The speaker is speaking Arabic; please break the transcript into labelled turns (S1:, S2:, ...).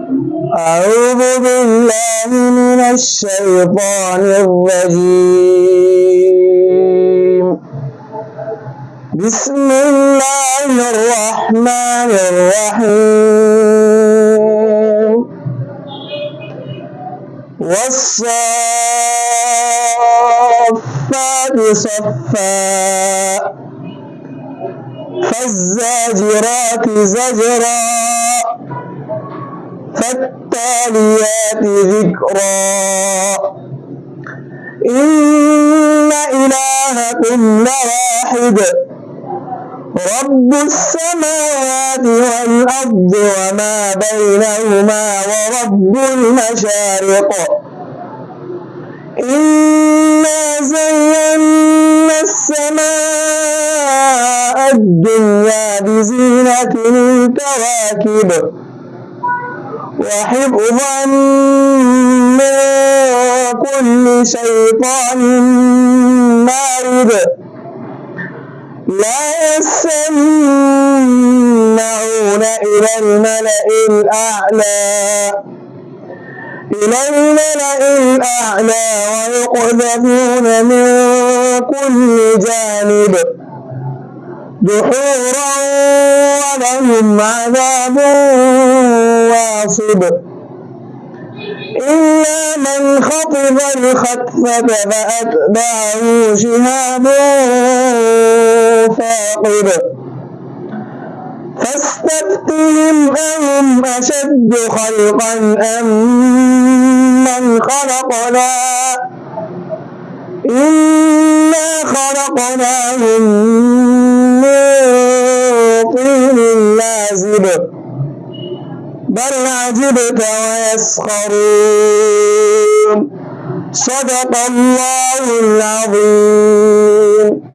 S1: أعوذ بالله من الشيطان الرجيم. بسم الله الرحمن الرحيم. والصافات صفا فالزاجرات زجرا فالتاليات ذكرا إن إلهكم لواحد رب السماوات والأرض وما بينهما ورب المشارق إنا زينا السماء الدنيا بزينة الكواكب وحفظا من كل شيطان مارد لا يسمعون إلى الملأ الأعلى ويقذفون من كل جانب دحورا ولهم عذاب واصب إلا من خطف الخطفة فأتبعه شهاب ثاقب فاستفتهم أهم أشد خلقا أم من خلقنا إنا خلقناهم من طين لازب بل عجبت ويسخرون صدق الله العظيم.